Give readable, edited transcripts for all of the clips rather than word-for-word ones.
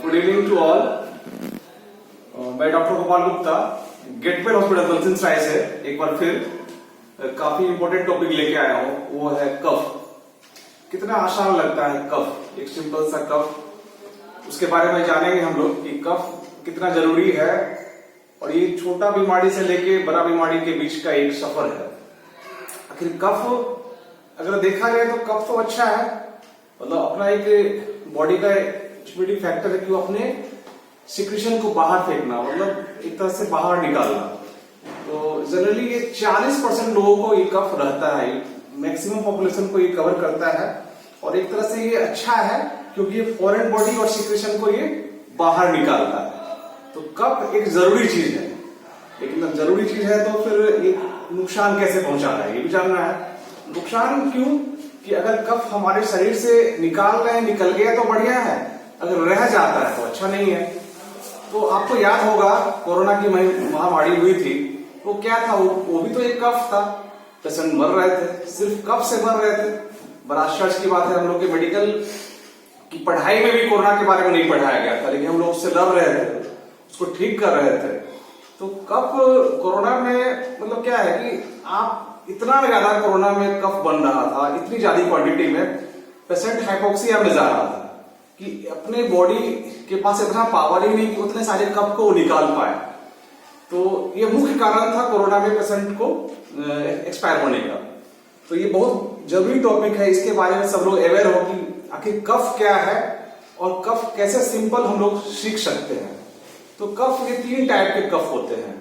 Good evening to all. मैं doctor Gopal Gupta, Getwell hospital कल्सिंस राय से एक बार फिर काफी इंपॉर्टेंट टॉपिक लेके आया हूं। वो है कफ। कितना आसान लगता है कफ, एक सिंपल सा कफ। उसके बारे में जानेंगे हम लोग कि कफ कितना जरूरी है और ये छोटा बीमारी से लेके बड़ा बीमारी के बीच का एक सफर है। आखिर कफ अगर देखा जाए तो कफ तो अच्छा है, मतलब अपना एक बॉडी का इम्यूनिटी फैक्टर है कि वो अपने सिक्रीशन को बाहर फेंकना, मतलब एक तरह से बाहर निकालना। तो जनरली ये 40% लोगों को ये कफ रहता है, मैक्सिमम पॉपुलेशन को ये कवर करता है। और एक तरह से ये अच्छा है क्योंकि ये फॉरेन बॉडी और सिक्रीशन को ये बाहर निकालता है। तो कफ एक जरूरी चीज है, लेकिन जरूरी चीज है तो फिर ये नुकसान कैसे पहुंचा रहा है ये भी जानना है। नुकसान क्यों कि अगर कफ हमारे शरीर से निकाल रहे हैं, निकल गया तो बढ़िया है, अगर रह जाता है तो अच्छा नहीं है। तो आपको याद होगा कोरोना की महामारी हुई थी, वो क्या था, वो भी तो एक कफ था। पेशेंट मर रहे थे, सिर्फ कफ से मर रहे थे। बड़ा आश्चर्य की बात है, हम लोग के मेडिकल की पढ़ाई में भी कोरोना के बारे में नहीं पढ़ाया गया था, लेकिन हम लोग उससे लड़ रहे थे, उसको ठीक कर रहे थे। तो कफ कोरोना में मतलब क्या है कि आप इतना ज्यादा कोरोना में कफ बन रहा था, इतनी ज्यादा क्वांटिटी में, पेशेंट हाइपोक्सिया में जा रहा था कि अपने बॉडी के पास इतना पावर ही नहीं कि उतने सारे कफ को निकाल पाए। तो ये मुख्य कारण था कोरोना में पेशेंट को एक्सपायर होने का। तो ये बहुत जरूरी टॉपिक है, इसके बारे में सब लोग अवेयर हो कि आखिर कफ क्या है और कफ कैसे सिंपल हम लोग सीख सकते हैं। तो कफ के 3 टाइप के कफ होते हैं,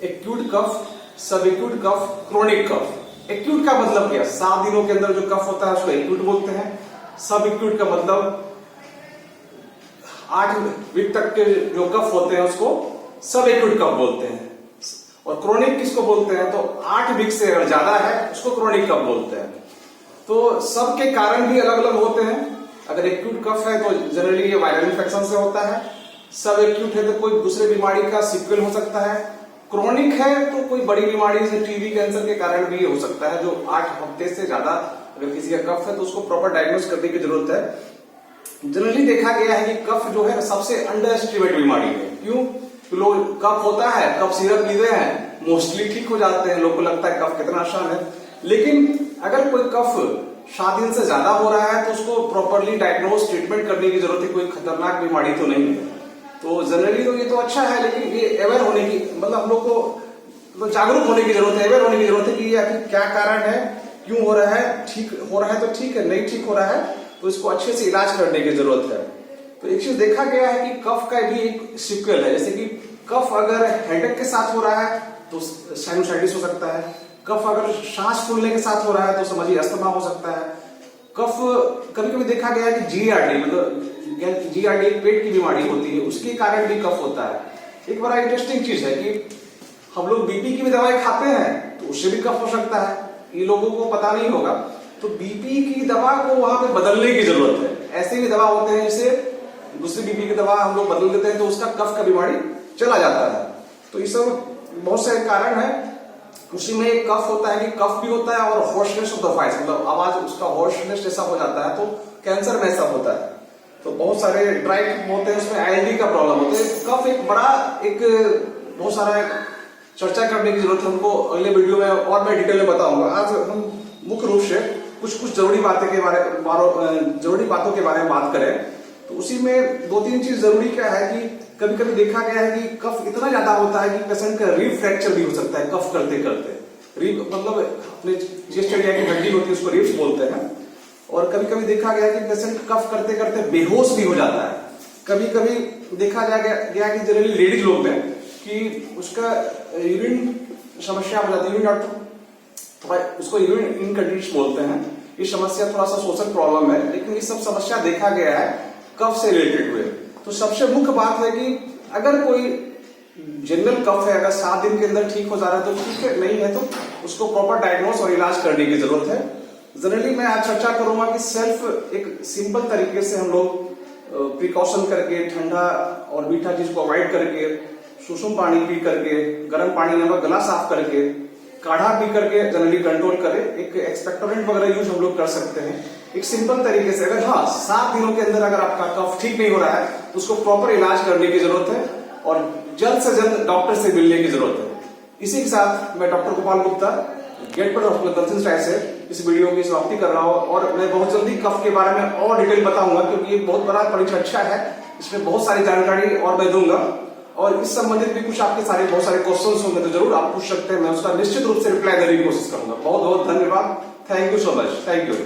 एक्यूट कफ, सब एक्यूट कफ, क्रोनिक कफ। एक्यूट का मतलब क्या, 7 दिनों के अंदर जो कफ होता है उसको एक्यूट बोलते हैं। सब एक्यूट का मतलब 8 वीक तक के जो कफ होते हैं उसको सब एक्यूट कफ बोलते हैं। और क्रोनिक किसको बोलते हैं, तो 8 वीक से अगर ज्यादा है उसको क्रोनिक कफ बोलते हैं। तो सबके कारण भी अलग अलग होते हैं। अगर एक्यूट कफ है तो जनरली ये वायरल इन्फेक्शन से होता है। सब एक्यूट है तो कोई दूसरे बीमारी का सिक्वेल हो सकता है। क्रोनिक है तो कोई बड़ी बीमारी जैसे टीबी, कैंसर के कारण भी हो सकता है, जो 8 हफ्ते से ज्यादा अगर किसी का कफ है तो उसको प्रॉपर डायग्नोस करने की जरूरत है। जनरली देखा गया है कि कफ जो है सबसे अंडर एस्टिमेट बीमारी है। क्यों, तो लोग कफ होता है, कफ सिरप पीते हैं, मोस्टली ठीक हो जाते हैं, लोग को लगता है कफ कितना आसान है। लेकिन अगर कोई कफ 7 दिन से ज्यादा हो रहा है तो उसको प्रॉपरली डायग्नोस ट्रीटमेंट करने की जरूरत है, कोई खतरनाक बीमारी तो नहीं है। तो जनरली तो ये तो अच्छा है, लेकिन ये अवेयर होने की, मतलब हम लोग को तो जागरूक होने की जरूरत है, अवेयर होने की जरूरत है कि ये आखिर क्या कारण है, क्यों हो रहा है, ठीक हो रहा है तो ठीक है, नहीं ठीक हो रहा है तो इसको अच्छे से इलाज करने की जरूरत है। तो एक चीज देखा गया है कि कफ का भी एक सिक्वेल है, जैसे कि कफ अगर हेडेक के साथ हो रहा है तो साइनोसाइटिस हो सकता है। कफ अगर सांस फूलने के साथ हो रहा है तो समझिए अस्थमा हो सकता है। कफ कभी कभी देखा गया है कि जीआरडी, मतलब जीआरडी पेट की बीमारी होती है, उसके कारण भी कफ होता है। एक बड़ा इंटरेस्टिंग चीज है कि हम लोग बीपी की भी दवाई खाते हैं तो उससे भी कफ हो सकता है, ये लोगों को पता नहीं होगा। तो बीपी की दवा को वहां पे बदलने की जरूरत है। ऐसे भी दवा होते हैं जिसे दूसरी बीपी की दवा हम लोग बदल देते हैं तो उसका कफ का बीमारी चला जाता है। तो ये सब बहुत सारे कारण है। उसी में एक कफ होता है कि कफ भी होता है और हॉर्सनेस ऑफ द वॉइस, मतलब आवाज उसका हॉर्सनेस जैसा हो जाता है, तो कैंसर में ऐसा होता है। तो बहुत सारे ड्राई कफ होते हैं, उसमें आईएलडी का प्रॉब्लम होता है। कफ एक बड़ा एक बहुत सारा चर्चा करने की जरूरत है हमको, अगले वीडियो में और मैं डिटेल में बताऊंगा। आज हम मुख्य रूप से कुछ जरूरी बातों के बारे में बात करें। तो उसी में 2-3 चीज जरूरी क्या है कि कभी कभी देखा गया है कि कफ इतना ज्यादा होता है कि पेशेंट का रिब फ्रैक्चर भी हो सकता है कफ करते करते। रिब मतलब अपने चेस्ट एरिया की हड्डी होती है, उसको रिब्स बोलते हैं। और कभी कभी देखा गया कि पेशेंट कफ करते करते बेहोश भी हो जाता है। कभी कभी देखा गया कि जनरली लेडीज लोग में कि उसका यूरिन समस्या हो जाती है, उसको यूरिन इनकंटिनेंस बोलते हैं। ये समस्या थोड़ा सा सोशल प्रॉब्लम है, लेकिन ये सब समस्या देखा गया है कफ से रिलेटेड हुए। तो सबसे मुख्य बात है कि अगर कोई जनरल कफ है, अगर 7 दिन के अंदर ठीक हो जा रहा है तो ठीक है, नहीं है तो उसको प्रॉपर डायग्नोस और इलाज करने की जरूरत है। जनरली मैं आज चर्चा करूंगा कि सेल्फ एक सिंपल तरीके से हम लोग प्रिकॉशन करके, ठंडा और मीठा चीज को अवॉइड करके, सुसुम पानी पी करके, गर्म पानी में गला साफ करके, काढ़ा पी करके जनरली कंट्रोल करें। एक एक्सपेक्टोरेंट वगैरह यूज हम लोग कर सकते हैं एक सिंपल तरीके से। अगर 7 दिनों के अंदर अगर आपका कफ ठीक नहीं हो रहा है तो उसको प्रॉपर इलाज करने की जरूरत है और जल्द से जल्द डॉक्टर से मिलने की जरूरत है। इसी के साथ मैं डॉक्टर गोपाल गुप्ता, गेट पर हॉस्पिटल से इस वीडियो की समाप्ति कर रहा हूं और मैं बहुत जल्दी कफ के बारे में और डिटेल बताऊंगा, क्योंकि ये बहुत बड़ा परिचर्चा है, इसमें बहुत सारी जानकारी और मैं दूंगा और इस संबंधित भी कुछ आपके सारे बहुत सारे क्वेश्चंस होंगे तो जरूर आप पूछ सकते हैं, मैं उसका निश्चित रूप से रिप्लाई देने की कोशिश करूंगा। बहुत बहुत धन्यवाद, thank you so much, thank you.